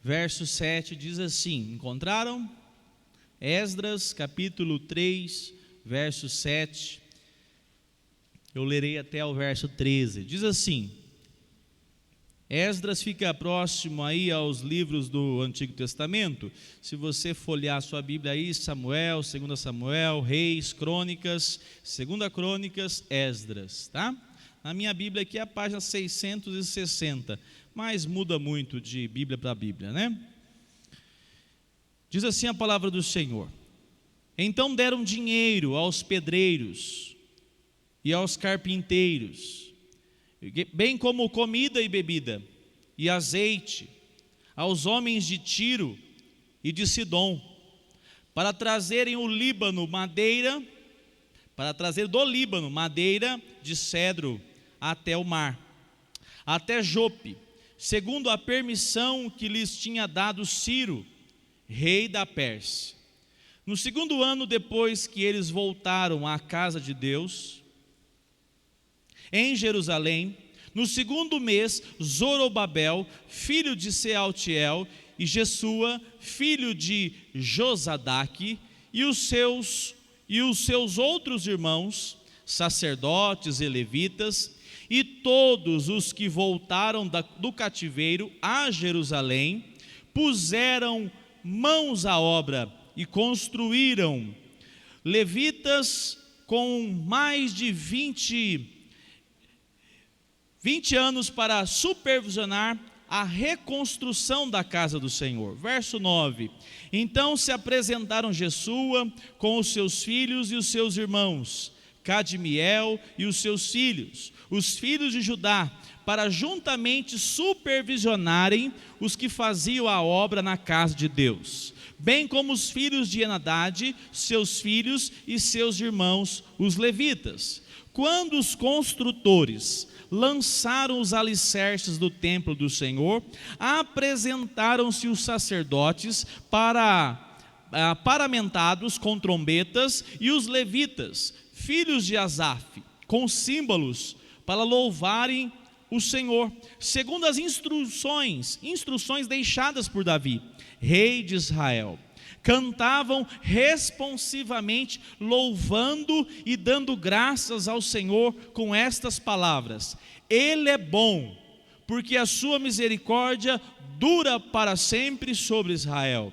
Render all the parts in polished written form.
verso 7 diz assim, encontraram? Esdras, capítulo 3, verso 7, eu lerei até o verso 13, diz assim, Esdras fica próximo aí aos livros do Antigo Testamento, se você folhear a sua Bíblia aí, Samuel, 2 Samuel, Reis, Crônicas, 2 Crônicas, Esdras, tá? Na minha Bíblia aqui é a página 660, mas muda muito de Bíblia para Bíblia, né? Diz assim a palavra do Senhor, então deram dinheiro aos pedreiros e aos carpinteiros, bem como comida e bebida, e azeite, aos homens de Tiro e de Sidom, para trazerem o Líbano madeira, para trazer do Líbano madeira de cedro até o mar, até Jope, segundo a permissão que lhes tinha dado Ciro, rei da Pérsia. No segundo ano depois que eles voltaram à casa de Deus, em Jerusalém, no segundo mês, Zorobabel, filho de Sealtiel, e Jesua, filho de Josadaque, e os seus outros irmãos, sacerdotes e levitas, e todos os que voltaram do cativeiro a Jerusalém, puseram mãos à obra e construíram. Levitas com mais de 20 anos para supervisionar a reconstrução da casa do Senhor. Verso 9, então se apresentaram Jesua com os seus filhos e os seus irmãos, Cadmiel e os seus filhos, os filhos de Judá, para juntamente supervisionarem os que faziam a obra na casa de Deus, bem como os filhos de Enadade, seus filhos e seus irmãos, os levitas. Quando os construtores lançaram os alicerces do templo do Senhor, apresentaram-se os sacerdotes paramentados com trombetas, e os levitas, filhos de Asaf, com símbolos, para louvarem o Senhor, segundo as instruções deixadas por Davi, rei de Israel. Cantavam responsivamente, louvando e dando graças ao Senhor com estas palavras: Ele é bom, porque a sua misericórdia dura para sempre sobre Israel.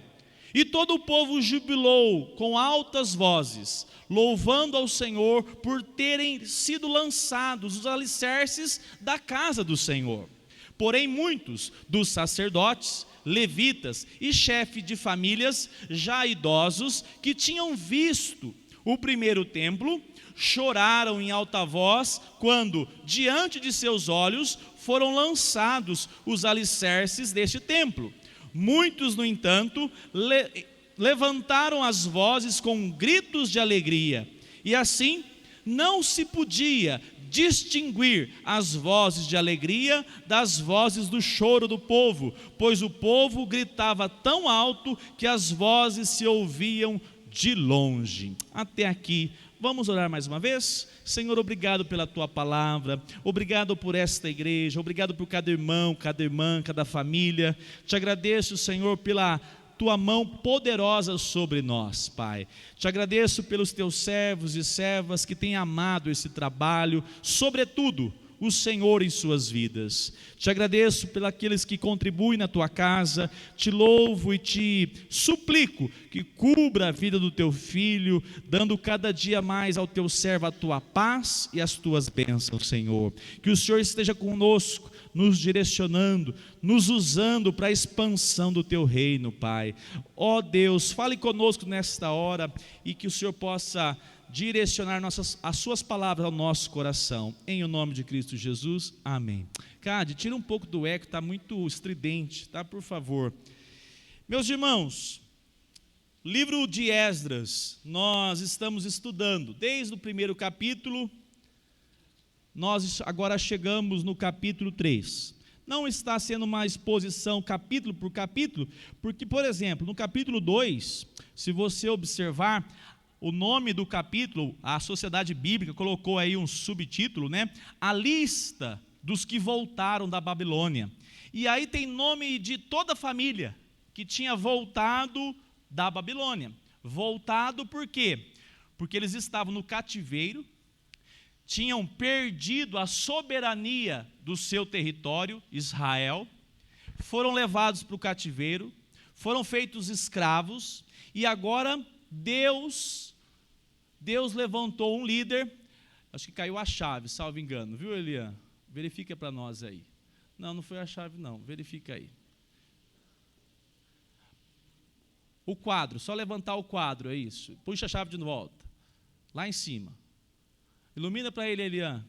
E todo o povo jubilou com altas vozes, louvando ao Senhor por terem sido lançados os alicerces da casa do Senhor. Porém muitos dos sacerdotes, levitas e chefes de famílias já idosos, que tinham visto o primeiro templo, choraram em alta voz quando diante de seus olhos foram lançados os alicerces deste templo. Muitos, no entanto, levantaram as vozes com gritos de alegria, e assim não se podia distinguir as vozes de alegria das vozes do choro do povo, pois o povo gritava tão alto que as vozes se ouviam de longe. Até aqui, vamos orar mais uma vez? Senhor, obrigado pela tua palavra, obrigado por esta igreja, obrigado por cada irmão, cada irmã, cada família. Te agradeço, Senhor, pela tua mão poderosa sobre nós, Pai. Te agradeço pelos teus servos e servas que têm amado esse trabalho, sobretudo o Senhor em suas vidas. Te agradeço pelos aqueles que contribuem na tua casa, te louvo e te suplico que cubra a vida do teu filho, dando cada dia mais ao teu servo a tua paz e as tuas bênçãos, Senhor. Que o Senhor esteja conosco, nos direcionando, nos usando para a expansão do teu reino, Pai. Ó Deus, fale conosco nesta hora e que o Senhor possa direcionar as suas palavras ao nosso coração, em o nome de Cristo Jesus, amém. Cade, tira um pouco do eco, está muito estridente, tá? Por favor. Meus irmãos, livro de Esdras, nós estamos estudando desde o primeiro capítulo, nós agora chegamos no capítulo 3. Não está sendo uma exposição capítulo por capítulo, porque, por exemplo, no capítulo 2, se você observar, o nome do capítulo, a Sociedade Bíblica colocou aí um subtítulo, né? A lista dos que voltaram da Babilônia. E aí tem nome de toda a família, que tinha voltado da Babilônia. Voltado por quê? Porque eles estavam no cativeiro, tinham perdido a soberania do seu território, Israel, foram levados para o cativeiro, foram feitos escravos, e agora Deus levantou um líder, acho que caiu a chave, salvo engano, viu, Elian? Verifica para nós aí. Não foi a chave não, verifica aí. O quadro, só levantar o quadro, é isso. Puxa a chave de volta, lá em cima. Ilumina para ele, Elian.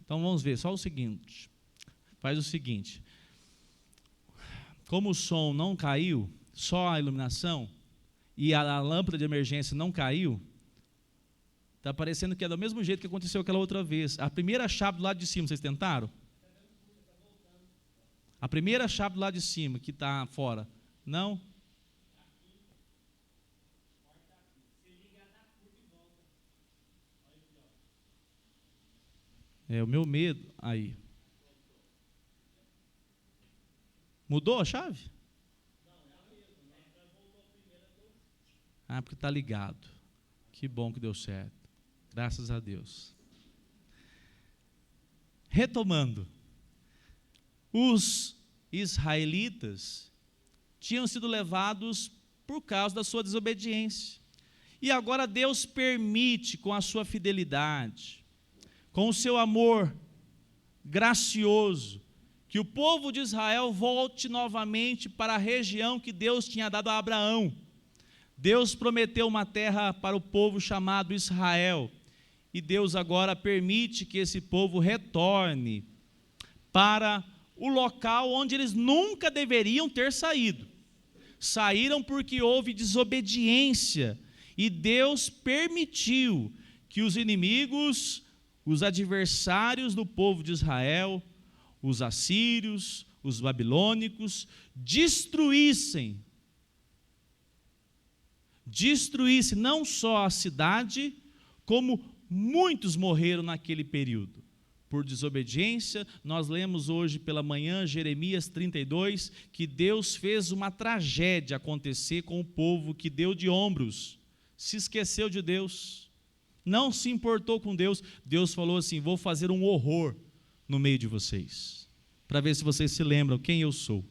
Então vamos ver, só o seguinte. Faz o seguinte. Como o som não caiu, só a iluminação, e a lâmpada de emergência não caiu, está parecendo que é do mesmo jeito que aconteceu aquela outra vez. A primeira chave do lado de cima, vocês tentaram? A primeira chave do lado de cima, que está fora. Não? É o meu medo. Aí. Mudou a chave? Ah, porque está ligado. Que bom que deu certo. Graças a Deus. Retomando. Os israelitas tinham sido levados por causa da sua desobediência. E agora Deus permite, com a sua fidelidade, com o seu amor gracioso, que o povo de Israel volte novamente para a região que Deus tinha dado a Abraão. Deus prometeu uma terra para o povo chamado Israel, e Deus agora permite que esse povo retorne para o local onde eles nunca deveriam ter saído. Saíram porque houve desobediência, e Deus permitiu que os inimigos, os adversários do povo de Israel, os assírios, os babilônicos, destruíssem não só a cidade, como muitos morreram naquele período. Por desobediência, nós lemos hoje pela manhã, Jeremias 32, que Deus fez uma tragédia acontecer com o povo que deu de ombros, se esqueceu de Deus, não se importou com Deus. Deus falou assim: vou fazer um horror no meio de vocês, para ver se vocês se lembram quem eu sou.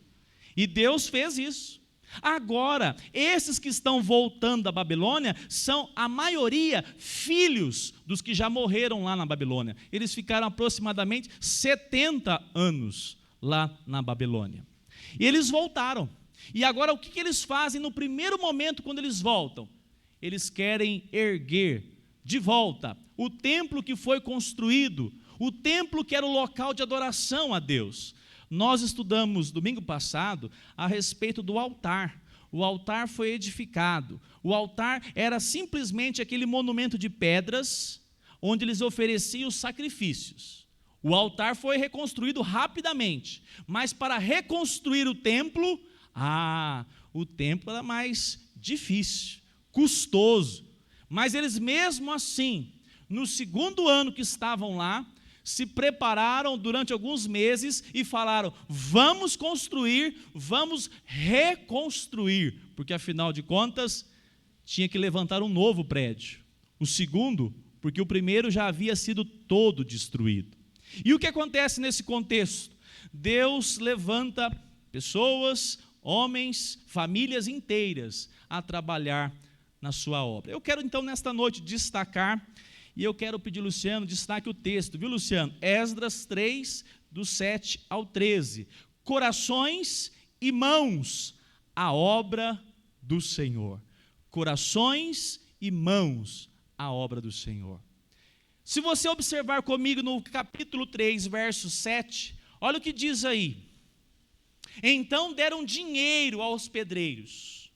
E Deus fez isso. Agora, esses que estão voltando da Babilônia são, a maioria, filhos dos que já morreram lá na Babilônia. Eles ficaram aproximadamente 70 anos lá na Babilônia. E eles voltaram. E agora o que eles fazem no primeiro momento quando eles voltam? Eles querem erguer de volta o templo que foi construído, o templo que era o local de adoração a Deus. Nós estudamos domingo passado a respeito do altar. O altar foi edificado. O altar era simplesmente aquele monumento de pedras onde eles ofereciam os sacrifícios. O altar foi reconstruído rapidamente, mas para reconstruir o templo era mais difícil, custoso. Mas eles mesmo assim, no segundo ano que estavam lá, se prepararam durante alguns meses e falaram: vamos construir, vamos reconstruir, porque afinal de contas, tinha que levantar um novo prédio. O segundo, porque o primeiro já havia sido todo destruído. E o que acontece nesse contexto? Deus levanta pessoas, homens, famílias inteiras a trabalhar na sua obra. Eu quero então nesta noite destacar, e eu quero pedir, Luciano, destaque o texto, viu, Luciano? Esdras 3, do 7 ao 13. Corações e mãos, a obra do Senhor. Corações e mãos, a obra do Senhor. Se você observar comigo no capítulo 3, verso 7, olha o que diz aí. Então deram dinheiro aos pedreiros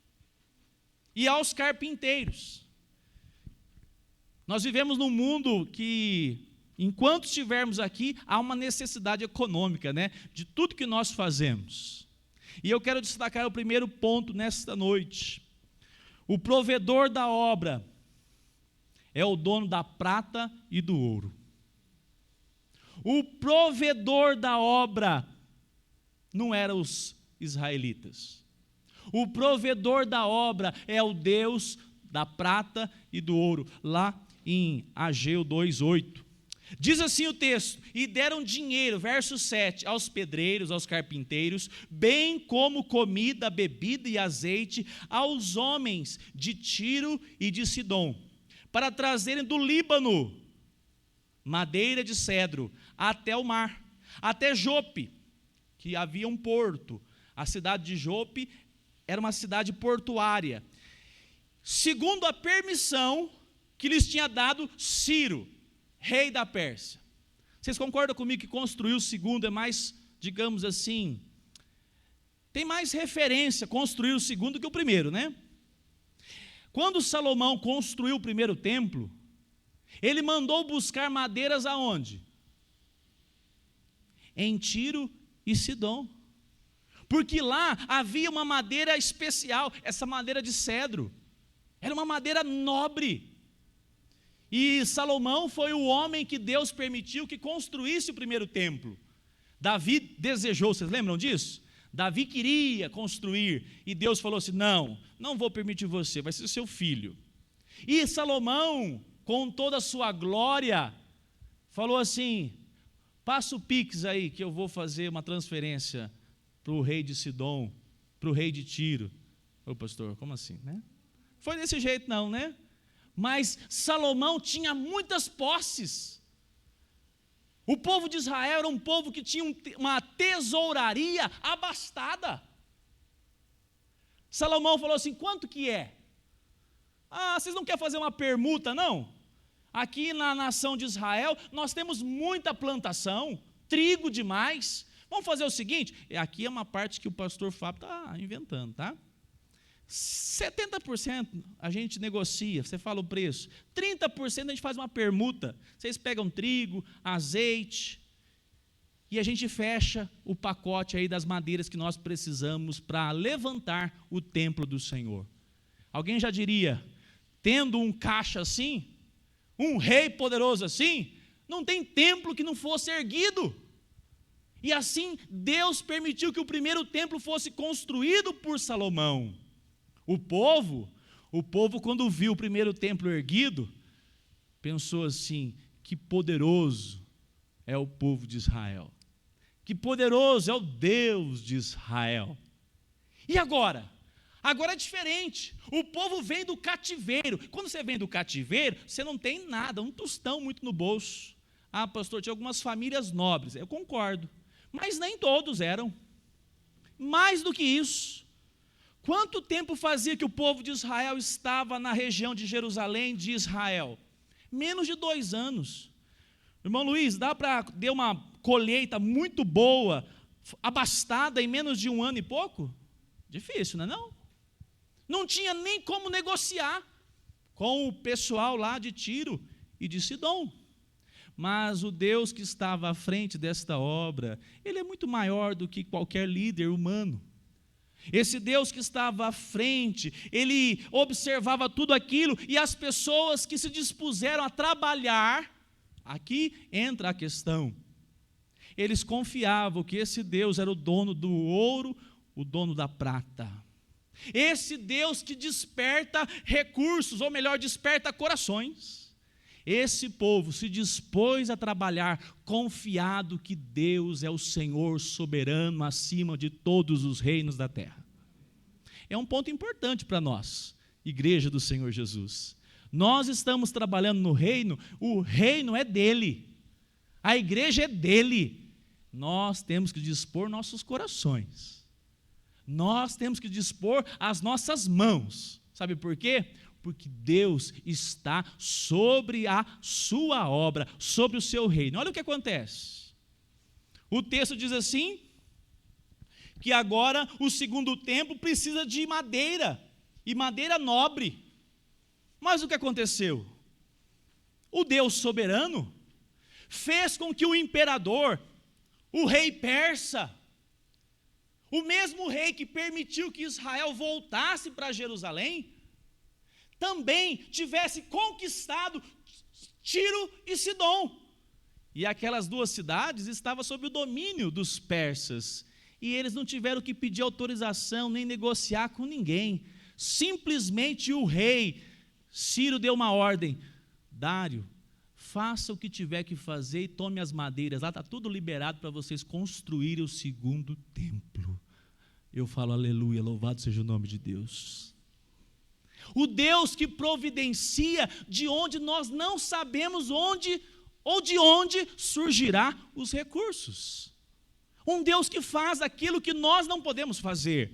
e aos carpinteiros. Nós vivemos num mundo que, enquanto estivermos aqui, há uma necessidade econômica, né, de tudo que nós fazemos. E eu quero destacar o primeiro ponto nesta noite. O provedor da obra é o dono da prata e do ouro. O provedor da obra não eram os israelitas. O provedor da obra é o Deus da prata e do ouro, lá em Ageu 2:8. Diz assim o texto: e deram dinheiro, verso 7, aos pedreiros, aos carpinteiros, bem como comida, bebida e azeite aos homens de Tiro e de Sidom, para trazerem do Líbano madeira de cedro até o mar, até Jope, que havia um porto. A cidade de Jope era uma cidade portuária, segundo a permissão que lhes tinha dado Ciro, rei da Pérsia. Vocês concordam comigo que construir o segundo é mais, digamos assim, tem mais referência construir o segundo do que o primeiro, né? Quando Salomão construiu o primeiro templo, ele mandou buscar madeiras aonde? Em Tiro e Sidom. Porque lá havia uma madeira especial, essa madeira de cedro. Era uma madeira nobre. E Salomão foi o homem que Deus permitiu que construísse o primeiro templo. Davi desejou, vocês lembram disso? Davi queria construir, e Deus falou assim: não vou permitir você, vai ser seu filho. E Salomão, com toda a sua glória, falou assim: passa o Pix aí, que eu vou fazer uma transferência para o rei de Sidom, para o rei de Tiro. Ô pastor, como assim, né? Foi desse jeito não, né? Mas Salomão tinha muitas posses. O povo de Israel era um povo que tinha uma tesouraria abastada. Salomão falou assim: quanto que é? Vocês não querem fazer uma permuta, não? Aqui na nação de Israel, nós temos muita plantação, trigo demais. Vamos fazer o seguinte, aqui é uma parte que o pastor Fábio está inventando, tá? 70% a gente negocia, você fala o preço, 30% a gente faz uma permuta, vocês pegam trigo, azeite, e a gente fecha o pacote aí das madeiras que nós precisamos para levantar o templo do Senhor. Alguém já diria, tendo um caixa assim, um rei poderoso assim, não tem templo que não fosse erguido. E assim Deus permitiu que o primeiro templo fosse construído por Salomão. O povo quando viu o primeiro templo erguido, pensou assim: que poderoso é o povo de Israel, que poderoso é o Deus de Israel. E agora? Agora é diferente, o povo vem do cativeiro. Quando você vem do cativeiro, você não tem nada, um tostão muito no bolso. Pastor, tinha algumas famílias nobres, eu concordo, mas nem todos eram. Mais do que isso, quanto tempo fazia que o povo de Israel estava na região de Jerusalém, de Israel? Menos de 2 anos. Irmão Luiz, dá para ter uma colheita muito boa, abastada em menos de 1 ano e pouco? Difícil, não é não? Não tinha nem como negociar com o pessoal lá de Tiro e de Sidom. Mas o Deus que estava à frente desta obra, Ele é muito maior do que qualquer líder humano. Esse Deus que estava à frente, Ele observava tudo aquilo, e as pessoas que se dispuseram a trabalhar, aqui entra a questão, eles confiavam que esse Deus era o dono do ouro, o dono da prata. Esse Deus que desperta recursos, ou melhor, desperta corações. Esse povo se dispôs a trabalhar confiado que Deus é o Senhor soberano acima de todos os reinos da terra. É um ponto importante para nós, igreja do Senhor Jesus. Nós estamos trabalhando no reino, o reino é dele, a igreja é dele. Nós temos que dispor nossos corações, nós temos que dispor as nossas mãos. Sabe por quê? Porque Deus está sobre a sua obra, sobre o seu reino. Olha o que acontece. O texto diz assim, que agora o segundo templo precisa de madeira, e madeira nobre. Mas o que aconteceu? O Deus soberano fez com que o imperador, o rei persa, o mesmo rei que permitiu que Israel voltasse para Jerusalém, também tivesse conquistado Tiro e Sidom. E aquelas duas cidades estavam sob o domínio dos persas. E eles não tiveram que pedir autorização, nem negociar com ninguém. Simplesmente o rei Ciro deu uma ordem: Dário, faça o que tiver que fazer e tome as madeiras. Lá está tudo liberado para vocês construírem o segundo templo. Eu falo aleluia, louvado seja o nome de Deus. O Deus que providencia de onde nós não sabemos onde ou de onde surgirá os recursos. Um Deus que faz aquilo que nós não podemos fazer.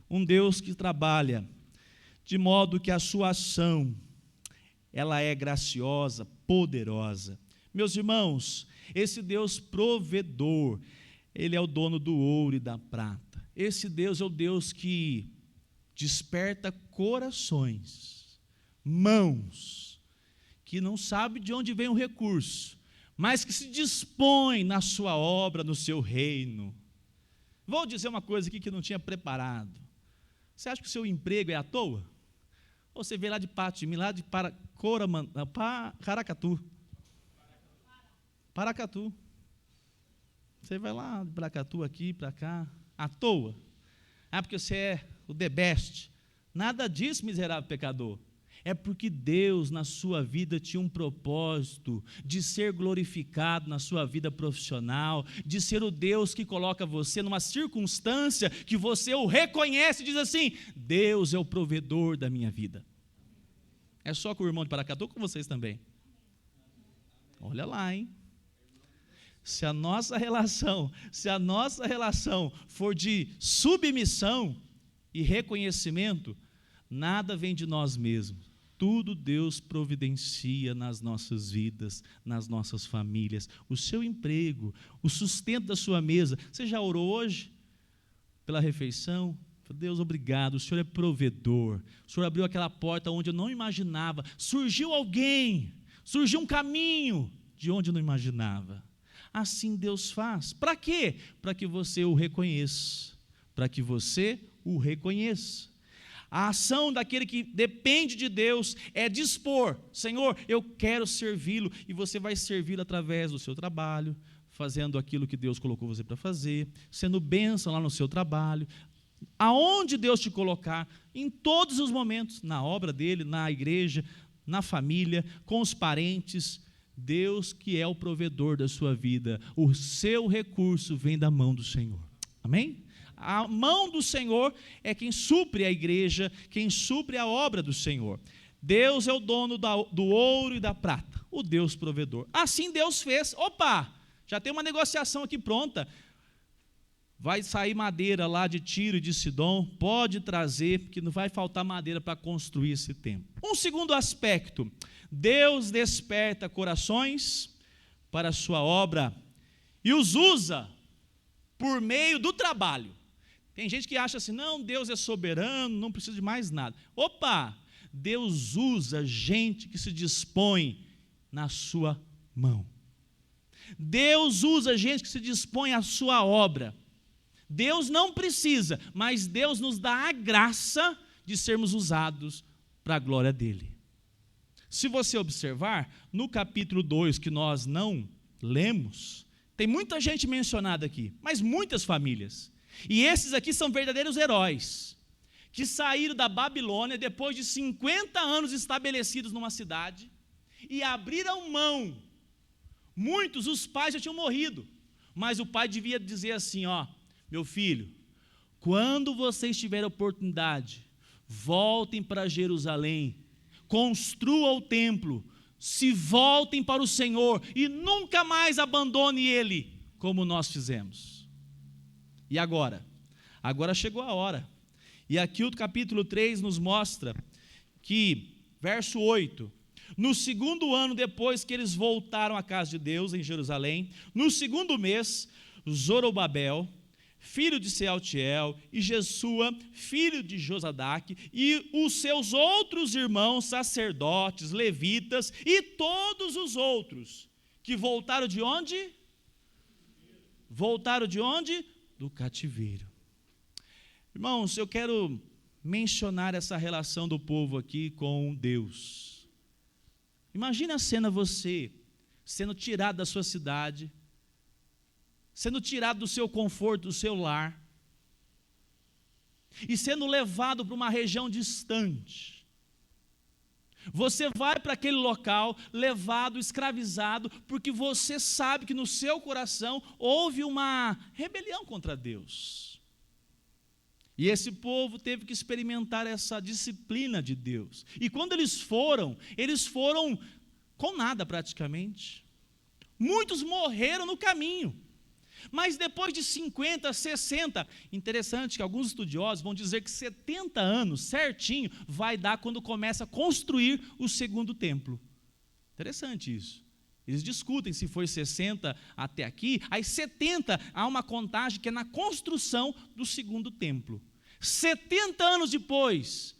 Um Deus que trabalha de modo que a sua ação, ela é graciosa, poderosa. Meus irmãos, esse Deus provedor, Ele é o dono do ouro e da prata. Esse Deus é o Deus que desperta corações, mãos, que não sabe de onde vem o recurso, mas que se dispõe na sua obra, no seu reino. Vou dizer uma coisa aqui que não tinha preparado. Você acha que o seu emprego é à toa? Ou você veio lá de Patimi, lá de Paracatu. Paracatu. Você vai lá de Paracatu aqui, para cá, à toa. Ah, porque você é o the best. Nada disso, miserável pecador. É porque Deus na sua vida tinha um propósito de ser glorificado na sua vida profissional, de ser o Deus que coloca você numa circunstância que você o reconhece e diz assim: Deus é o provedor da minha vida. É só com o irmão de Paracatu ou com vocês também? Olha lá, hein? Se a nossa relação for de submissão e reconhecimento, nada vem de nós mesmos. Tudo Deus providencia nas nossas vidas, nas nossas famílias. O seu emprego, o sustento da sua mesa. Você já orou hoje pela refeição? Deus, obrigado, o Senhor é provedor. O Senhor abriu aquela porta onde eu não imaginava. Surgiu alguém, surgiu um caminho de onde eu não imaginava. Assim Deus faz. Para quê? Para que você o reconheça. Para que você o reconheça. A ação daquele que depende de Deus é dispor: Senhor, eu quero servi-lo, e você vai servi-lo através do seu trabalho, fazendo aquilo que Deus colocou você para fazer, sendo bênção lá no seu trabalho, aonde Deus te colocar, em todos os momentos, na obra dele, na igreja, na família, com os parentes. Deus que é o provedor da sua vida, o seu recurso vem da mão do Senhor. Amém? A mão do Senhor é quem supre a igreja, quem supre a obra do Senhor. Deus é o dono do ouro e da prata, o Deus provedor. Assim Deus fez. Opa, já tem uma negociação aqui pronta. Vai sair madeira lá de Tiro e de Sidom, pode trazer, porque não vai faltar madeira para construir esse templo. Um segundo aspecto: Deus desperta corações para a sua obra e os usa por meio do trabalho. Tem gente que acha assim: não, Deus é soberano, não precisa de mais nada. Opa, Deus usa gente que se dispõe na sua mão. Deus usa gente que se dispõe à sua obra. Deus não precisa, mas Deus nos dá a graça de sermos usados para a glória dele. Se você observar, no capítulo 2, que nós não lemos, tem muita gente mencionada aqui, mas muitas famílias. E esses aqui são verdadeiros heróis, que saíram da Babilônia depois de 50 anos estabelecidos numa cidade, e abriram mão. Muitos, os pais já tinham morrido, mas o pai devia dizer assim: ó, meu filho, quando vocês tiverem oportunidade, voltem para Jerusalém, construam o templo, se voltem para o Senhor e nunca mais abandone Ele, como nós fizemos. E agora? Agora chegou a hora. E aqui o capítulo 3 nos mostra que, verso 8, no segundo ano depois que eles voltaram à casa de Deus em Jerusalém, no segundo mês, Zorobabel, filho de Sealtiel, e Jesua, filho de Josadaque, e os seus outros irmãos, sacerdotes, levitas, e todos os outros, que voltaram de onde? Voltaram de onde? Do cativeiro. Irmãos, eu quero mencionar essa relação do povo aqui com Deus. Imagina a cena, você sendo tirado da sua cidade, sendo tirado do seu conforto, do seu lar, e sendo levado para uma região distante. Você vai para aquele local, levado, escravizado, porque você sabe que no seu coração houve uma rebelião contra Deus. E esse povo teve que experimentar essa disciplina de Deus. E quando eles foram com nada praticamente. Muitos morreram no caminho. Mas depois de 50, 60, interessante que alguns estudiosos vão dizer que 70 anos certinho vai dar quando começa a construir o segundo templo. Interessante isso. Eles discutem se foi 60 até aqui, aí 70 há uma contagem que é na construção do segundo templo. 70 anos depois,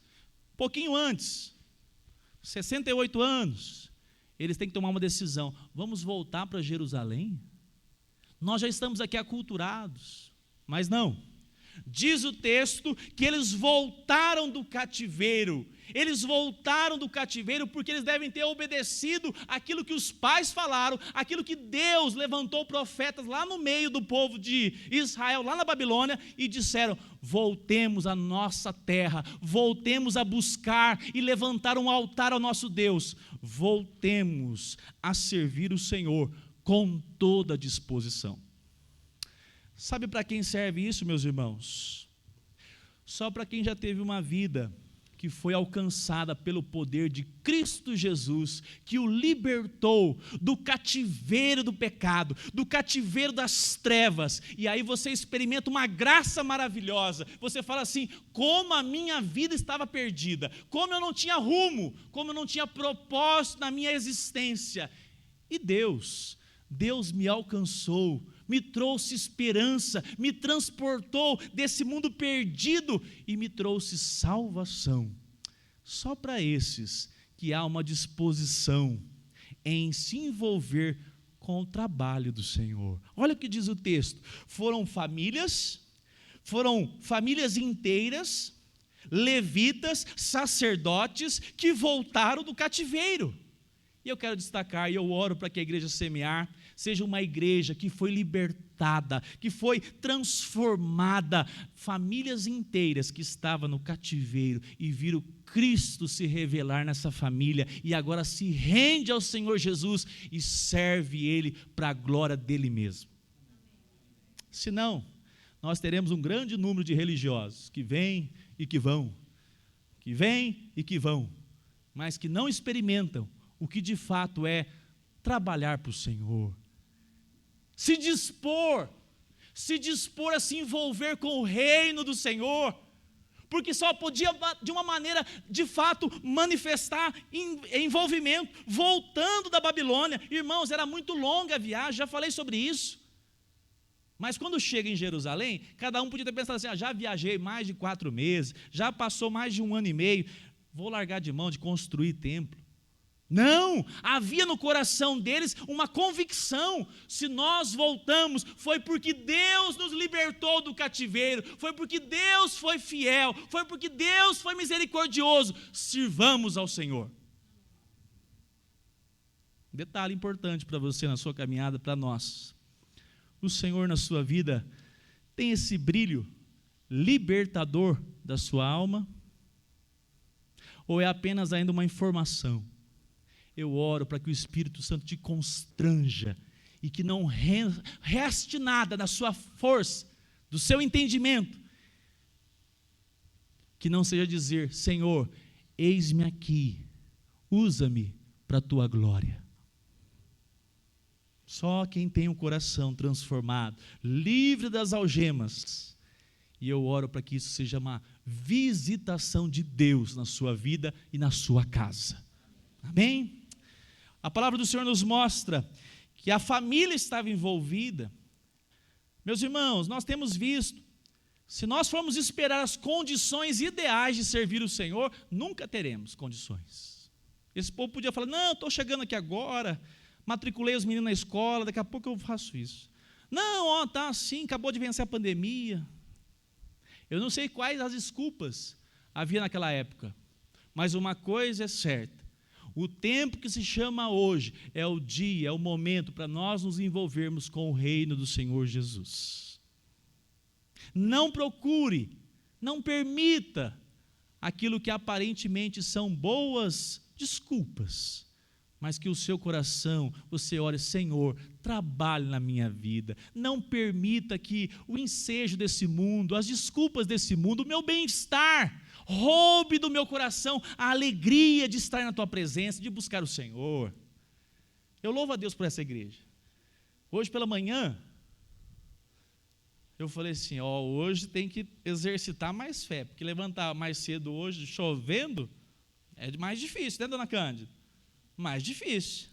pouquinho antes, 68 anos, eles têm que tomar uma decisão: vamos voltar para Jerusalém? Nós já estamos aqui aculturados, mas não. Diz o texto que eles voltaram do cativeiro. Eles voltaram do cativeiro porque eles devem ter obedecido aquilo que os pais falaram, aquilo que Deus levantou profetas lá no meio do povo de Israel, lá na Babilônia, e disseram: voltemos à nossa terra, voltemos a buscar e levantar um altar ao nosso Deus, voltemos a servir o Senhor com toda a disposição. Sabe para quem serve isso, meus irmãos? Só para quem já teve uma vida que foi alcançada pelo poder de Cristo Jesus, que o libertou do cativeiro do pecado, do cativeiro das trevas, e aí você experimenta uma graça maravilhosa. Você fala assim: como a minha vida estava perdida, como eu não tinha rumo, como eu não tinha propósito na minha existência, e Deus me alcançou, me trouxe esperança, me transportou desse mundo perdido e me trouxe salvação. Só para esses que há uma disposição em se envolver com o trabalho do Senhor. Olha o que diz o texto: foram famílias inteiras, levitas, sacerdotes, que voltaram do cativeiro. E eu quero destacar, e eu oro para que a igreja Semear seja uma igreja que foi libertada, que foi transformada. Famílias inteiras que estavam no cativeiro e viram Cristo se revelar nessa família, e agora se rende ao Senhor Jesus e serve Ele para a glória dEle mesmo. Senão, nós teremos um grande número de religiosos que vêm e que vão, mas que não experimentam o que de fato é trabalhar para o Senhor, se dispor a se envolver com o reino do Senhor, porque só podia de uma maneira de fato manifestar envolvimento, voltando da Babilônia. Irmãos, era muito longa a viagem, já falei sobre isso, mas quando chega em Jerusalém, cada um podia ter pensado assim: já viajei mais de 4 meses, já passou mais de 1 ano e meio, vou largar de mão de construir templo. Não, havia no coração deles uma convicção: se nós voltamos, foi porque Deus nos libertou do cativeiro, foi porque Deus foi fiel, foi porque Deus foi misericordioso, sirvamos ao Senhor. Detalhe importante para você na sua caminhada, para nós: o Senhor na sua vida tem esse brilho libertador da sua alma, ou é apenas ainda uma informação? Eu oro para que o Espírito Santo te constranja e que não reste nada da sua força, do seu entendimento, que não seja dizer: Senhor, eis-me aqui, usa-me para a tua glória. Só quem tem um coração transformado, livre das algemas, e eu oro para que isso seja uma visitação de Deus na sua vida e na sua casa. Amém? A palavra do Senhor nos mostra que a família estava envolvida. Meus irmãos, nós temos visto, se nós formos esperar as condições ideais de servir o Senhor, nunca teremos condições. Esse povo podia falar: não, estou chegando aqui agora, matriculei os meninos na escola, daqui a pouco eu faço isso. Não, está assim, acabou de vencer a pandemia. Eu não sei quais as desculpas havia naquela época. Mas uma coisa é certa: o tempo que se chama hoje é o dia, é o momento para nós nos envolvermos com o reino do Senhor Jesus. Não procure, não permita aquilo que aparentemente são boas desculpas, mas que o seu coração, você ore: Senhor, trabalhe na minha vida, não permita que o ensejo desse mundo, as desculpas desse mundo, o meu bem-estar, roube do meu coração a alegria de estar na tua presença, de buscar o Senhor. Eu louvo a Deus por essa igreja. Hoje pela manhã, eu falei assim: hoje tem que exercitar mais fé, porque levantar mais cedo hoje, chovendo, é mais difícil, né, dona Cândida? Mais difícil.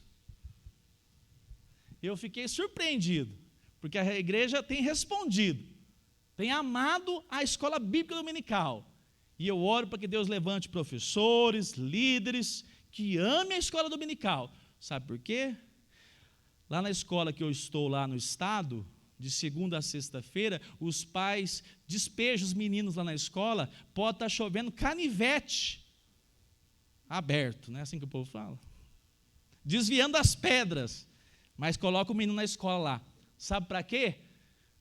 Eu fiquei surpreendido, porque a igreja tem respondido, tem amado a escola bíblica dominical, e eu oro para que Deus levante professores, líderes, que amem a escola dominical. Sabe por quê? Lá na escola que eu estou lá no estado, de segunda a sexta-feira, os pais despejam os meninos lá na escola, pode estar chovendo canivete aberto, não é assim que o povo fala? Desviando as pedras, mas coloca o menino na escola lá. Sabe para quê?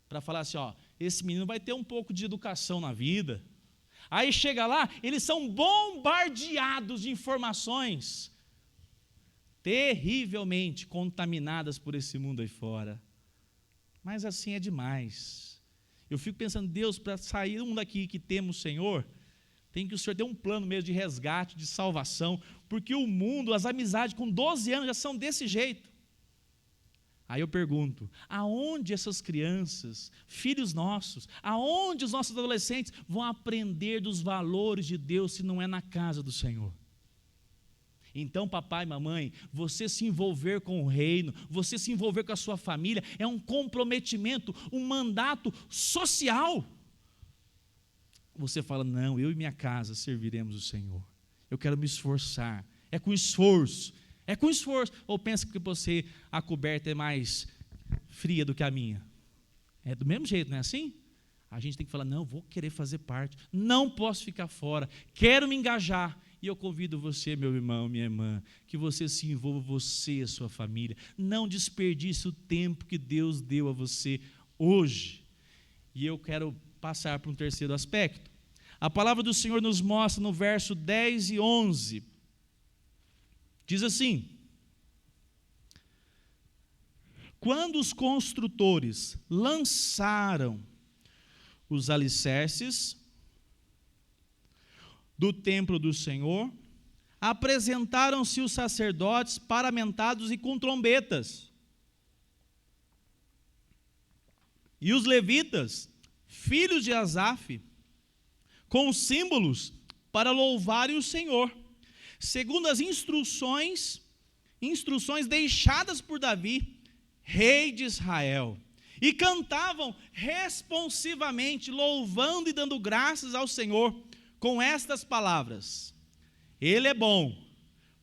Para falar assim: esse menino vai ter um pouco de educação na vida. Aí chega lá, eles são bombardeados de informações terrivelmente contaminadas por esse mundo aí fora. Mas assim é demais. Eu fico pensando: Deus, para sair um daqui que temos o Senhor, tem que o Senhor ter um plano mesmo de resgate, de salvação, porque o mundo, as amizades com 12 anos já são desse jeito. Aí eu pergunto: aonde essas crianças, filhos nossos, aonde os nossos adolescentes vão aprender dos valores de Deus se não é na casa do Senhor? Então, papai e mamãe, você se envolver com o reino, você se envolver com a sua família, é um comprometimento, um mandato social. Você fala: não, eu e minha casa serviremos o Senhor. Eu quero me esforçar. É com esforço. É com esforço. Ou pensa que você, a coberta é mais fria do que a minha? É do mesmo jeito, não é assim? A gente tem que falar: não, vou querer fazer parte. Não posso ficar fora. Quero me engajar. E eu convido você, meu irmão, minha irmã, que você se envolva, você e a sua família. Não desperdice o tempo que Deus deu a você hoje. E eu quero passar para um terceiro aspecto. A palavra do Senhor nos mostra no verso 10 e 11. Diz assim: quando os construtores lançaram os alicerces do templo do Senhor, apresentaram-se os sacerdotes paramentados e com trombetas, e os levitas, filhos de Asaf, com símbolos para louvarem o Senhor, segundo as instruções deixadas por Davi, rei de Israel, e cantavam responsivamente, louvando e dando graças ao Senhor, com estas palavras: Ele é bom,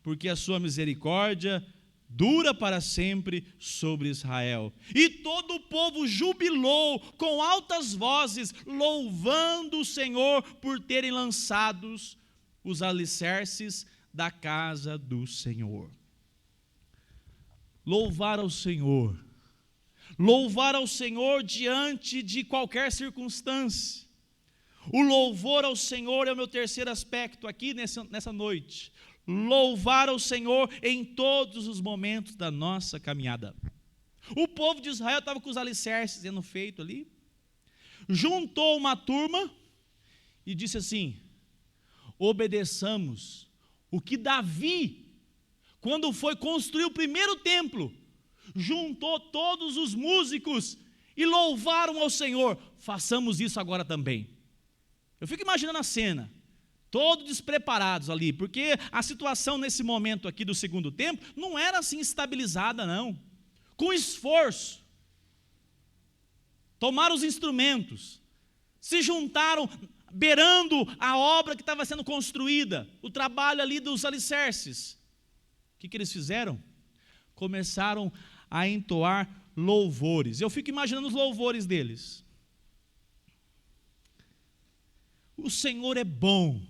porque a sua misericórdia dura para sempre sobre Israel. E todo o povo jubilou com altas vozes, louvando o Senhor por terem lançados os alicerces da casa do Senhor. Louvar ao Senhor diante de qualquer circunstância. O louvor ao Senhor é o meu terceiro aspecto aqui nessa noite. Louvar ao Senhor em todos os momentos da nossa caminhada. O povo de Israel estava com os alicerces sendo feito ali, juntou uma turma e disse assim: obedeçamos o que Davi, quando foi construir o primeiro templo, juntou todos os músicos e louvaram ao Senhor, façamos isso agora também. Eu fico imaginando a cena, todos despreparados ali, porque a situação nesse momento aqui do segundo templo não era assim estabilizada, não. Com esforço, tomaram os instrumentos, se juntaram, beirando a obra que estava sendo construída, o trabalho ali dos alicerces. O que eles fizeram? Começaram a entoar louvores. Eu fico imaginando os louvores deles. O Senhor é bom,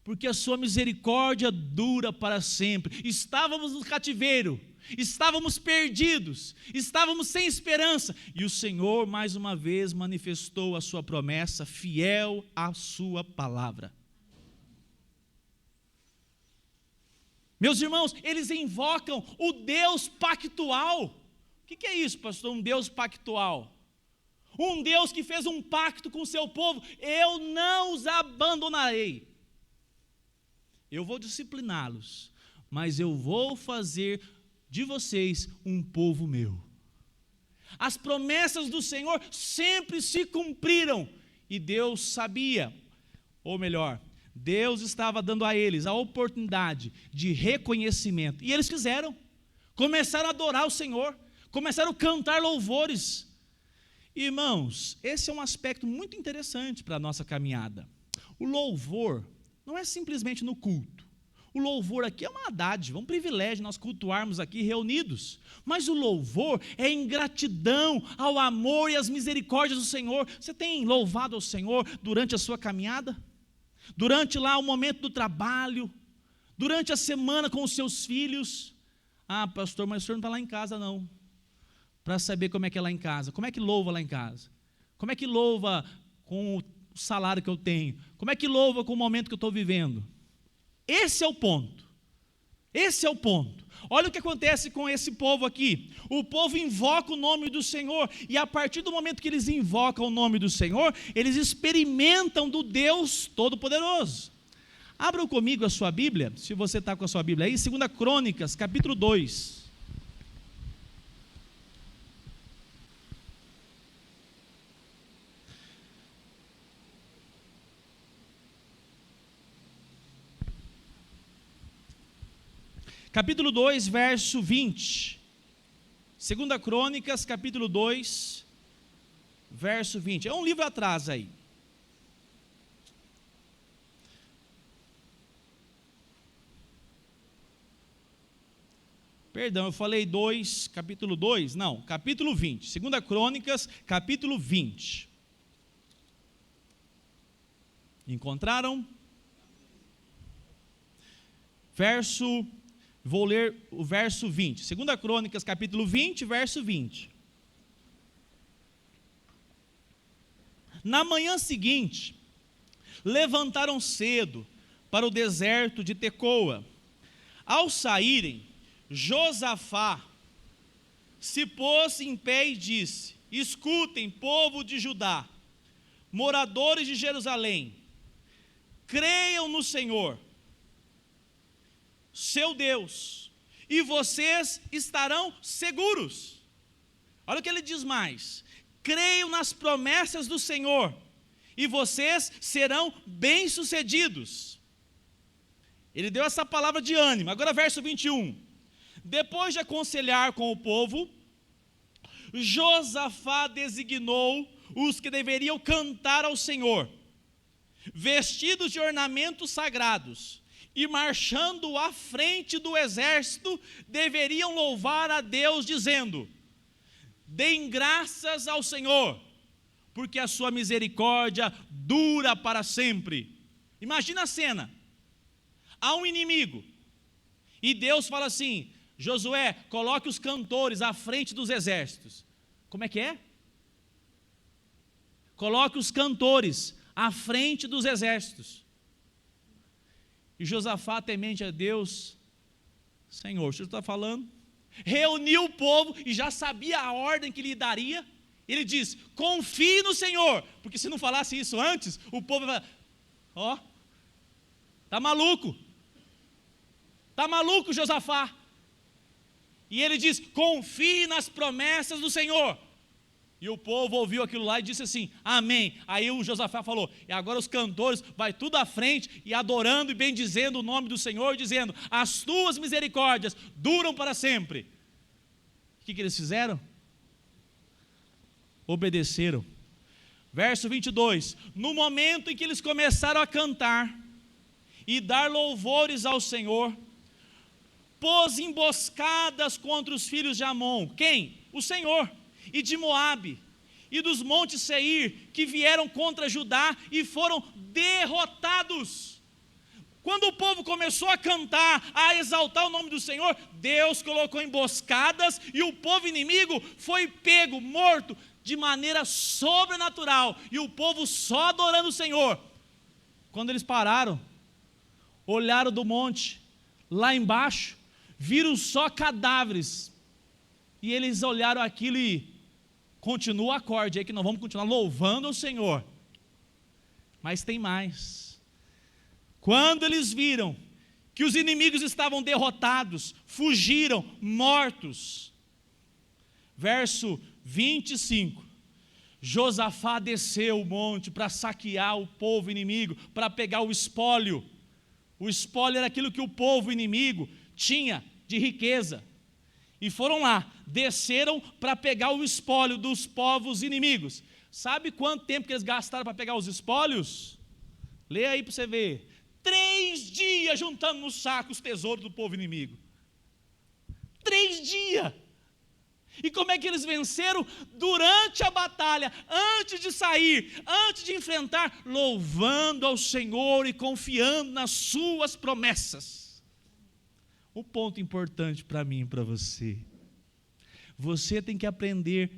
porque a sua misericórdia dura para sempre. Estávamos no cativeiro, estávamos perdidos, estávamos sem esperança, e o Senhor mais uma vez manifestou a sua promessa, fiel à sua palavra. Meus irmãos, eles invocam o Deus pactual. O que é isso, pastor? Um Deus pactual? Um Deus que fez um pacto com o seu povo: eu não os abandonarei. Eu vou discipliná-los, mas eu vou fazer de vocês um povo meu. As promessas do Senhor sempre se cumpriram, e Deus sabia, ou melhor, Deus estava dando a eles a oportunidade de reconhecimento, e eles fizeram, começaram a adorar o Senhor, começaram a cantar louvores. Irmãos, esse é um aspecto muito interessante para a nossa caminhada. O louvor não é simplesmente no culto. O louvor aqui é uma dádiva, um privilégio nós cultuarmos aqui reunidos. Mas o louvor é em gratidão ao amor e às misericórdias do Senhor. Você tem louvado ao Senhor durante a sua caminhada? Durante lá o momento do trabalho? Durante a semana com os seus filhos? Ah, pastor, mas o senhor não está lá em casa não. Para saber como é que é lá em casa. Como é que louva lá em casa? Como é que louva com o salário que eu tenho? Como é que louva com o momento que eu estou vivendo? Esse é o ponto. Esse é o ponto. Olha o que acontece com esse povo aqui. O povo invoca o nome do Senhor, e a partir do momento que eles invocam o nome do Senhor, eles experimentam do Deus Todo-Poderoso. Abra comigo a sua Bíblia, se você está com a sua Bíblia aí, 2 Crônicas, capítulo 2. Capítulo 2, verso 20. 2 Crônicas, capítulo 2, verso 20. É um livro atrás aí. Perdão, eu falei 2, capítulo 2? Não, capítulo 20. 2 Crônicas, capítulo 20. Encontraram? Vou ler o verso 20. 2 Crônicas, capítulo 20, verso 20. Na manhã seguinte, levantaram cedo para o deserto de Tecoa. Ao saírem, Josafá se pôs em pé e disse: escutem, povo de Judá, moradores de Jerusalém, creiam no Senhor, seu Deus, e vocês estarão seguros. Olha o que ele diz mais: creiam nas promessas do Senhor, e vocês serão bem-sucedidos. Ele deu essa palavra de ânimo. Agora verso 21. Depois de aconselhar com o povo, Josafá designou os que deveriam cantar ao Senhor, vestidos de ornamentos sagrados, e marchando à frente do exército, deveriam louvar a Deus, dizendo: deem graças ao Senhor, porque a sua misericórdia dura para sempre. Imagina a cena: há um inimigo, e Deus fala assim: Josué, coloque os cantores à frente dos exércitos. Como é que é? Coloque os cantores à frente dos exércitos. E Josafá, temente a Deus: Senhor, o senhor está falando? Reuniu o povo e já sabia a ordem que lhe daria. Ele diz: confie no Senhor, porque se não falasse isso antes, o povo vai falar: ó, está maluco, Josafá. E ele diz: confie nas promessas do Senhor. E o povo ouviu aquilo lá e disse assim: amém. Aí o Josafá falou: e agora os cantores vai tudo à frente e adorando e bendizendo o nome do Senhor, dizendo: as tuas misericórdias duram para sempre. O que eles fizeram? Obedeceram. Verso 22. No momento em que eles começaram a cantar e dar louvores ao Senhor, pôs emboscadas contra os filhos de Amon. Quem? O Senhor. E de Moabe, e dos montes Seir, que vieram contra Judá e foram derrotados. Quando o povo começou a cantar, a exaltar o nome do Senhor, Deus colocou emboscadas e o povo inimigo foi pego, morto, de maneira sobrenatural. E o povo só adorando o Senhor. Quando eles pararam, olharam do monte, lá embaixo, viram só cadáveres. E eles olharam aquilo e continua o acorde aí que nós vamos continuar louvando o Senhor. Mas tem mais. Quando eles viram que os inimigos estavam derrotados, fugiram, mortos. Verso 25. Josafá desceu o monte para saquear o povo inimigo, para pegar o espólio. O espólio era aquilo que o povo inimigo tinha de riqueza. E foram lá, desceram para pegar o espólio dos povos inimigos. Sabe quanto tempo que eles gastaram para pegar os espólios? Lê aí para você ver. 3 dias juntando no saco os tesouros do povo inimigo. 3 dias. E como é que eles venceram? Durante a batalha, antes de sair, antes de enfrentar, louvando ao Senhor e confiando nas suas promessas. O ponto importante para mim e para você. Você tem que aprender,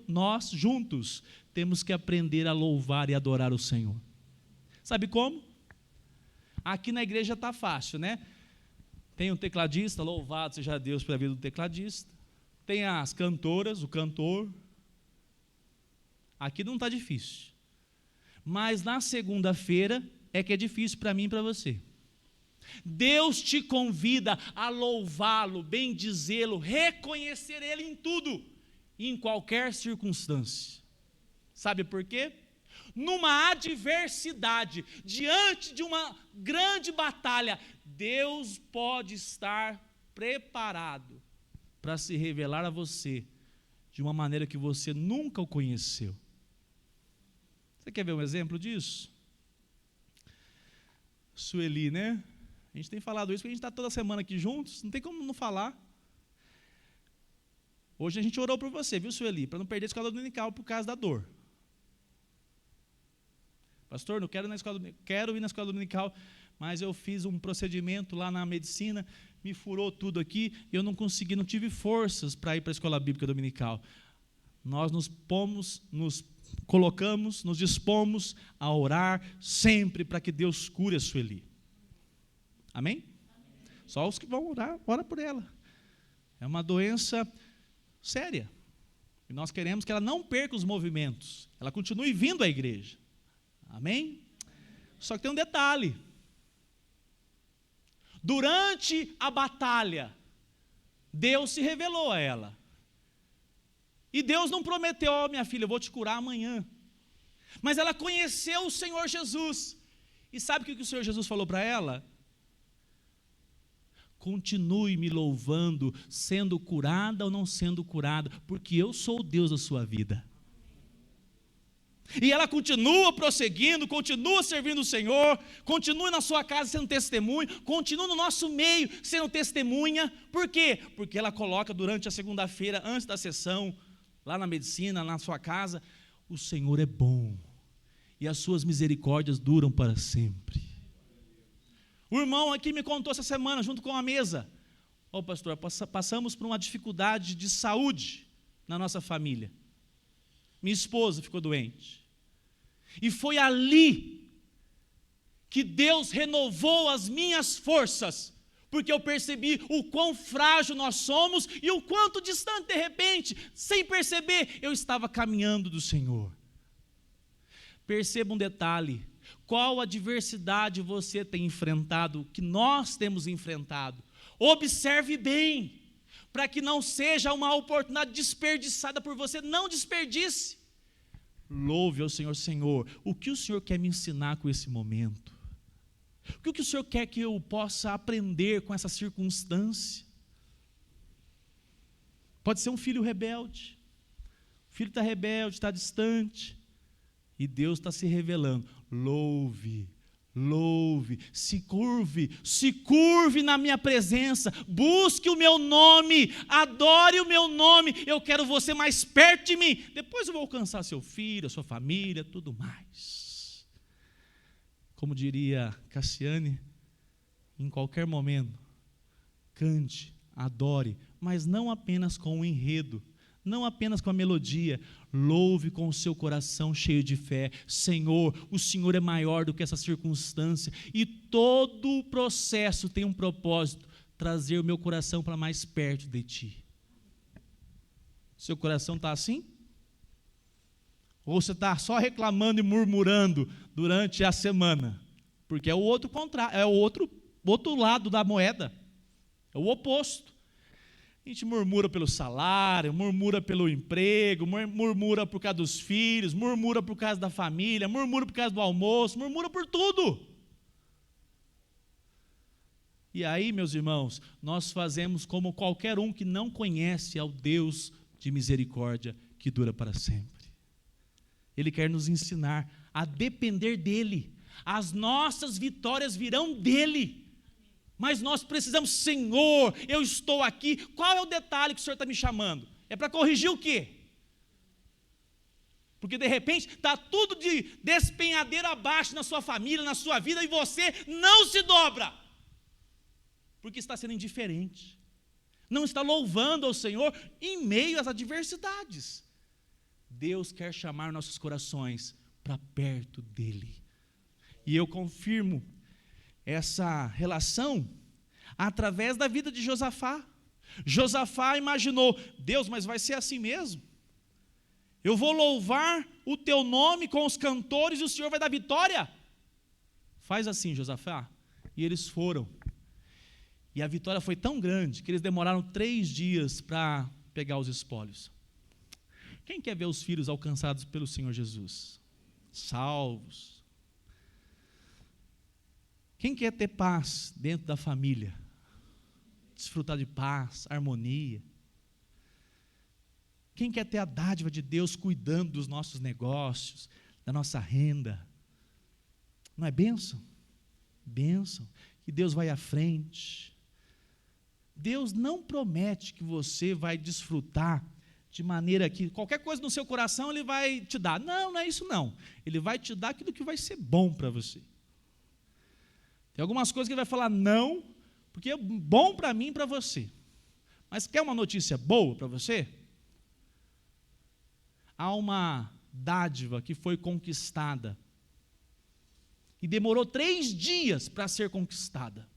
nós juntos, temos que aprender a louvar e adorar o Senhor. Sabe como? Aqui na igreja está fácil, né? Tem um tecladista, louvado seja Deus pela vida do tecladista. Tem as cantoras, o cantor. Aqui não está difícil. Mas na segunda-feira é que é difícil para mim e para você. Deus te convida a louvá-lo, bendizê-lo, reconhecer Ele em tudo, em qualquer circunstância. Sabe por quê? Numa adversidade, diante de uma grande batalha, Deus pode estar preparado para se revelar a você de uma maneira que você nunca o conheceu. Você quer ver um exemplo disso? Sueli, né? A gente tem falado isso porque a gente está toda semana aqui juntos, não tem como não falar. Hoje a gente orou por você, viu, Sueli? Para não perder a escola dominical por causa da dor. Pastor, não quero ir na escola dominical, quero ir na escola dominical, mas eu fiz um procedimento lá na medicina, me furou tudo aqui, e eu não consegui, não tive forças para ir para a escola bíblica dominical. Nós nos colocamos, nos dispomos a orar sempre para que Deus cure a Sueli. Amém? Só os que vão orar, ora por ela. É uma doença séria. E nós queremos que ela não perca os movimentos, ela continue vindo à igreja. Amém? Só que tem um detalhe. Durante a batalha, Deus se revelou a ela. E Deus não prometeu, minha filha, eu vou te curar amanhã. Mas ela conheceu o Senhor Jesus. E sabe o que o Senhor Jesus falou para ela? Continue me louvando, sendo curada ou não sendo curada, porque eu sou o Deus da sua vida. E ela continua prosseguindo, continua servindo o Senhor, continua na sua casa sendo testemunho, continua no nosso meio sendo testemunha. Por quê? Porque ela coloca durante a segunda-feira, antes da sessão, lá na medicina, na sua casa, o Senhor é bom e as suas misericórdias duram para sempre. O irmão aqui me contou essa semana, junto com a mesa, pastor, passamos por uma dificuldade de saúde na nossa família. Minha esposa ficou doente. E foi ali que Deus renovou as minhas forças, porque eu percebi o quão frágil nós somos e o quanto distante, de repente, sem perceber, eu estava caminhando do Senhor. Perceba um detalhe: qual adversidade você tem enfrentado, que nós temos enfrentado? Observe bem, para que não seja uma oportunidade desperdiçada por você, não desperdice. Louve ao Senhor. Senhor, o que o Senhor quer me ensinar com esse momento? O que o Senhor quer que eu possa aprender com essa circunstância? Pode ser um filho rebelde. O filho está rebelde, está distante, e Deus está se revelando. Louve, louve, se curve na minha presença, busque o meu nome, adore o meu nome, eu quero você mais perto de mim, depois eu vou alcançar seu filho, a sua família, tudo mais. Como diria Cassiane, em qualquer momento, cante, adore, mas não apenas com o enredo, não apenas com a melodia, louve com o seu coração cheio de fé. Senhor, o Senhor é maior do que essa circunstância, e todo o processo tem um propósito, trazer o meu coração para mais perto de Ti. Seu coração está assim? Ou você está só reclamando e murmurando durante a semana? Porque é o outro contrário, é o outro lado da moeda, é o oposto. A gente murmura pelo salário, murmura pelo emprego, murmura por causa dos filhos, murmura por causa da família, murmura por causa do almoço, murmura por tudo. E aí, meus irmãos, nós fazemos como qualquer um que não conhece ao Deus de misericórdia que dura para sempre. Ele quer nos ensinar a depender dEle. As nossas vitórias virão dEle. Mas nós precisamos, Senhor, eu estou aqui. Qual é o detalhe que o Senhor está me chamando? É para corrigir o quê? Porque de repente está tudo de despenhadeira abaixo na sua família, na sua vida, e você não se dobra. Porque está sendo indiferente. Não está louvando ao Senhor em meio às adversidades. Deus quer chamar nossos corações para perto dEle. E eu confirmo essa relação através da vida de Josafá. Josafá imaginou, Deus, mas vai ser assim mesmo? Eu vou louvar o teu nome com os cantores e o Senhor vai dar vitória? Faz assim, Josafá. E eles foram. E a vitória foi tão grande que eles demoraram 3 dias para pegar os espólios. Quem quer ver os filhos alcançados pelo Senhor Jesus? Salvos. Quem quer ter paz dentro da família? Desfrutar de paz, harmonia. Quem quer ter a dádiva de Deus cuidando dos nossos negócios, da nossa renda? Não é bênção? Bênção. Que Deus vai à frente. Deus não promete que você vai desfrutar de maneira que qualquer coisa no seu coração Ele vai te dar. Não, não é isso não. Ele vai te dar aquilo que vai ser bom para você. Tem algumas coisas que Ele vai falar não, porque é bom para mim e para você. Mas quer uma notícia boa para você? Há uma dádiva que foi conquistada e demorou 3 dias para ser conquistada.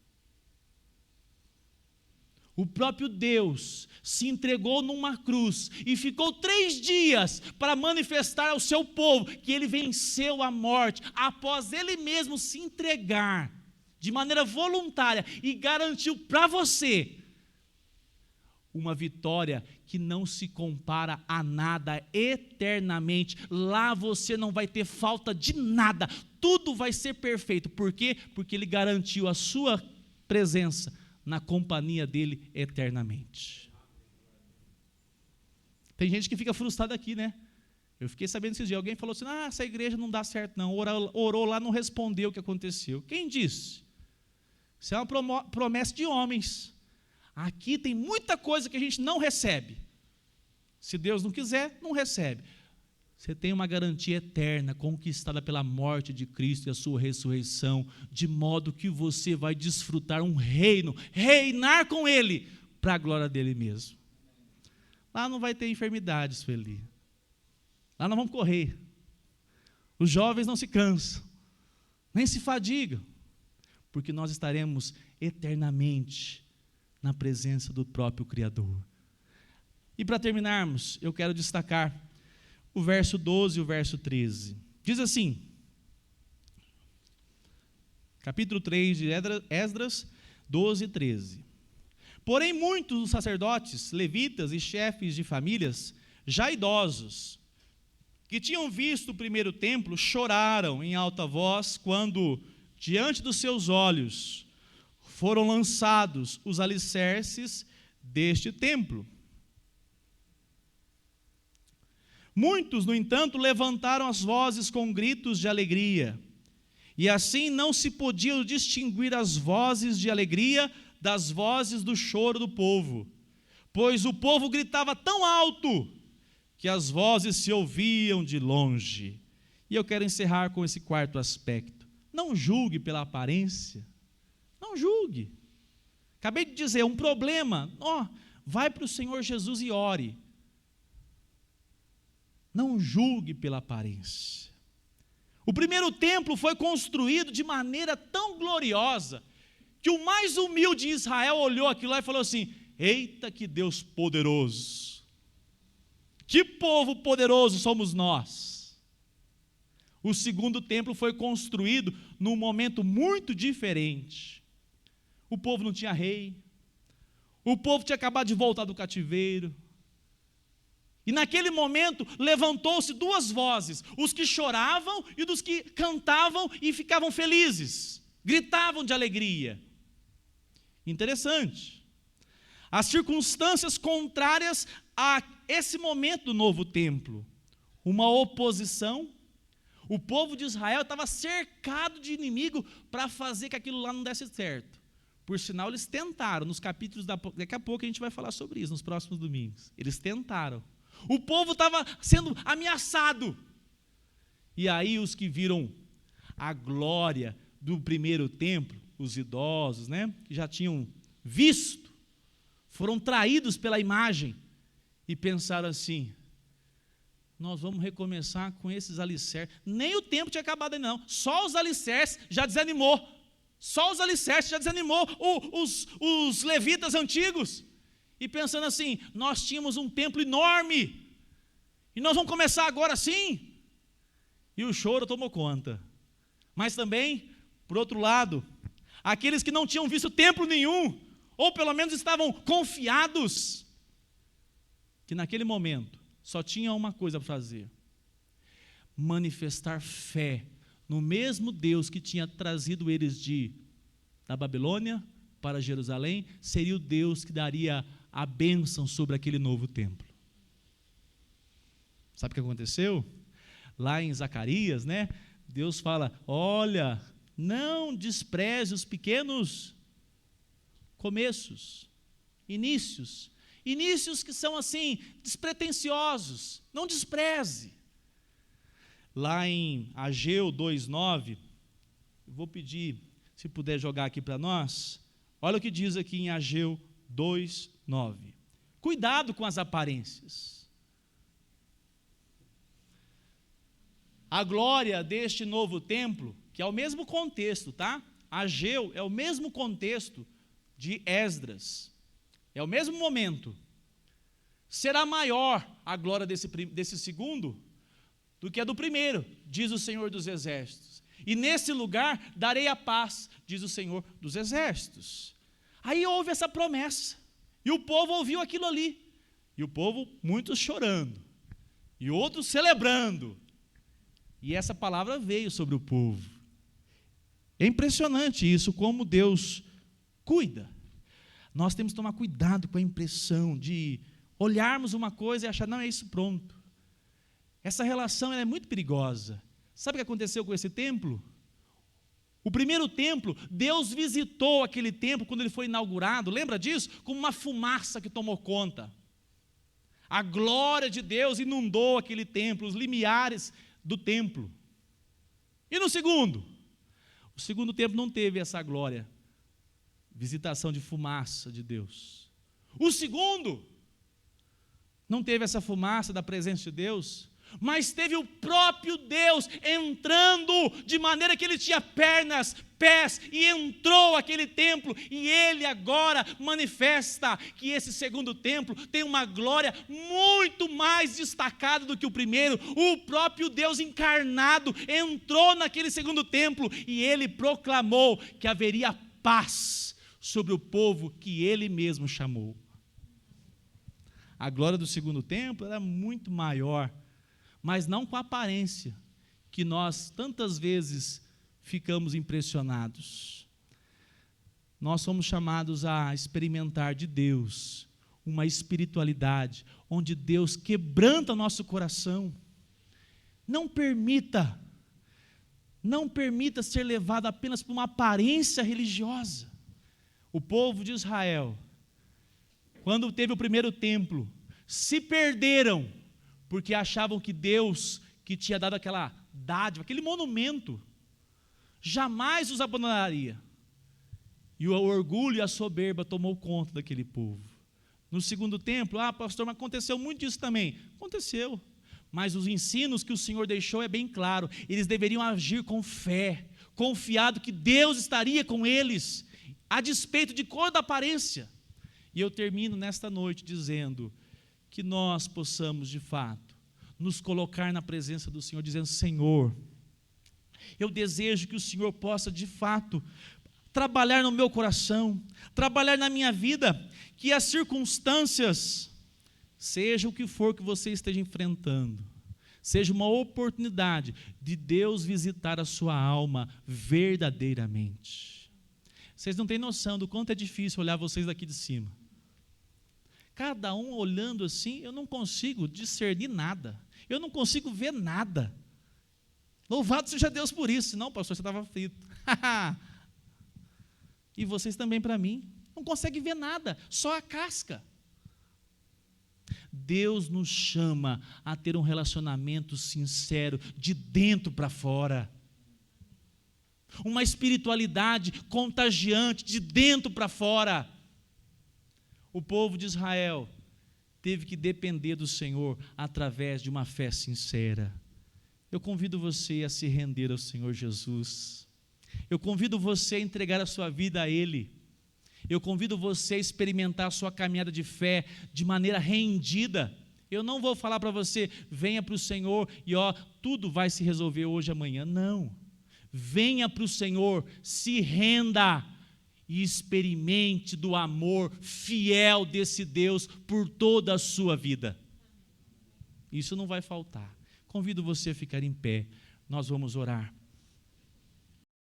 O próprio Deus se entregou numa cruz e ficou 3 dias para manifestar ao seu povo que Ele venceu a morte, após Ele mesmo se entregar de maneira voluntária e garantiu para você uma vitória que não se compara a nada eternamente. Lá você não vai ter falta de nada, tudo vai ser perfeito. Por quê? Porque Ele garantiu a sua presença na companhia dEle eternamente. Tem gente que fica frustrada aqui, né? Eu fiquei sabendo esses dias, alguém falou assim, essa igreja não dá certo não, orou lá, não respondeu o que aconteceu. Quem disse? Isso é uma promessa de homens. Aqui tem muita coisa que a gente não recebe. Se Deus não quiser, não recebe. Você tem uma garantia eterna, conquistada pela morte de Cristo e a sua ressurreição, de modo que você vai desfrutar um reino, reinar com Ele, para a glória dEle mesmo. Lá não vai ter enfermidade, Sueli. Lá não vamos correr. Os jovens não se cansam, nem se fadigam, porque nós estaremos eternamente na presença do próprio Criador. E para terminarmos, eu quero destacar o verso 12 e o verso 13. Diz assim, capítulo 3 de Esdras, 12 e 13. Porém, muitos dos sacerdotes, levitas e chefes de famílias, já idosos, que tinham visto o primeiro templo, choraram em alta voz quando, diante dos seus olhos, foram lançados os alicerces deste templo. Muitos, no entanto, levantaram as vozes com gritos de alegria, e assim não se podiam distinguir as vozes de alegria das vozes do choro do povo, pois o povo gritava tão alto que as vozes se ouviam de longe. E eu quero encerrar com esse quarto aspecto. Não julgue pela aparência, Não julgue. Acabei de dizer, um problema, vai para o Senhor Jesus e ore. Não julgue pela aparência. O primeiro templo foi construído de maneira tão gloriosa, que o mais humilde de Israel olhou aquilo lá e falou assim: eita, que Deus poderoso, que povo poderoso somos nós. O segundo templo foi construído num momento muito diferente. O povo não tinha rei, o povo tinha acabado de voltar do cativeiro, e naquele momento levantou-se duas vozes, os que choravam e dos que cantavam e ficavam felizes, gritavam de alegria. Interessante, as circunstâncias contrárias a esse momento do novo templo, uma oposição. O povo de Israel estava cercado de inimigo para fazer que aquilo lá não desse certo. Por sinal, eles tentaram, nos capítulos, daqui a pouco a gente vai falar sobre isso, nos próximos domingos. Eles tentaram. O povo estava sendo ameaçado. E aí os que viram a glória do primeiro templo, os idosos, que já tinham visto, foram traídos pela imagem e pensaram assim: nós vamos recomeçar com esses alicerces. Nem o tempo tinha acabado ainda não, só os alicerces já desanimou. Só os alicerces já desanimou os levitas antigos. E pensando assim, nós tínhamos um templo enorme, e nós vamos começar agora assim? E o choro tomou conta. Mas também, por outro lado, aqueles que não tinham visto templo nenhum, ou pelo menos estavam confiados, que naquele momento só tinha uma coisa para fazer: manifestar fé no mesmo Deus que tinha trazido eles da Babilônia para Jerusalém, seria o Deus que daria a bênção sobre aquele novo templo. Sabe o que aconteceu? Lá em Zacarias, Deus fala: olha, não despreze os pequenos começos, inícios que são assim, despretensiosos, não despreze. Lá em Ageu 2:9, vou pedir, se puder jogar aqui para nós, olha o que diz aqui em Ageu 2:9. Cuidado com as aparências. A glória deste novo templo, que é o mesmo contexto, tá? Ageu é o mesmo contexto de Esdras, é o mesmo momento. Será maior a glória desse segundo do que a do primeiro, diz o Senhor dos Exércitos. E nesse lugar darei a paz, diz o Senhor dos Exércitos. Aí houve essa promessa, e o povo ouviu aquilo ali, e o povo, muitos chorando, e outros celebrando, e essa palavra veio sobre o povo. É impressionante isso, como Deus cuida. Nós temos que tomar cuidado com a impressão de olharmos uma coisa e achar, não, é isso, pronto. Essa relação é muito perigosa. Sabe o que aconteceu com esse templo? O primeiro templo, Deus visitou aquele templo quando ele foi inaugurado, lembra disso? Como uma fumaça que tomou conta. A glória de Deus inundou aquele templo, os limiares do templo. E no segundo? O segundo templo não teve essa glória, visitação de fumaça de Deus. O segundo não teve essa fumaça da presença de Deus, mas teve o próprio Deus entrando de maneira que ele tinha pernas, pés, e entrou aquele templo, e ele agora manifesta que esse segundo templo tem uma glória muito mais destacada do que o primeiro. O próprio Deus encarnado entrou naquele segundo templo, e ele proclamou que haveria paz sobre o povo que ele mesmo chamou. A glória do segundo templo era muito maior, mas não com a aparência, que nós tantas vezes ficamos impressionados. Nós somos chamados a experimentar de Deus uma espiritualidade, onde Deus quebranta nosso coração. Não permita ser levado apenas por uma aparência religiosa. O povo de Israel, quando teve o primeiro templo, se perderam, porque achavam que Deus, que tinha dado aquela dádiva, aquele monumento, jamais os abandonaria. E o orgulho e a soberba tomou conta daquele povo. No segundo templo, pastor, mas aconteceu muito disso também. Aconteceu. Mas os ensinos que o Senhor deixou é bem claro. Eles deveriam agir com fé, confiado que Deus estaria com eles, a despeito de toda aparência. E eu termino nesta noite dizendo que nós possamos, de fato, nos colocar na presença do Senhor, dizendo: Senhor, eu desejo que o Senhor possa, de fato, trabalhar no meu coração, trabalhar na minha vida, que as circunstâncias, seja o que for que você esteja enfrentando, seja uma oportunidade de Deus visitar a sua alma verdadeiramente. Vocês não têm noção do quanto é difícil olhar vocês daqui de cima. Cada um olhando assim, eu não consigo discernir nada, eu não consigo ver nada. Louvado seja Deus por isso, senão, pastor, você estava frito. E vocês também para mim, não conseguem ver nada, só a casca. Deus nos chama a ter um relacionamento sincero, de dentro para fora. Uma espiritualidade contagiante, de dentro para fora. O povo de Israel teve que depender do Senhor através de uma fé sincera. Eu convido você a se render ao Senhor Jesus. Eu convido você a entregar a sua vida a Ele. Eu convido você a experimentar a sua caminhada de fé de maneira rendida. Eu não vou falar para você, venha para o Senhor e tudo vai se resolver hoje, amanhã. Não. Venha para o Senhor, se renda e experimente do amor fiel desse Deus por toda a sua vida. Isso não vai faltar. Convido você a ficar em pé. Nós vamos orar.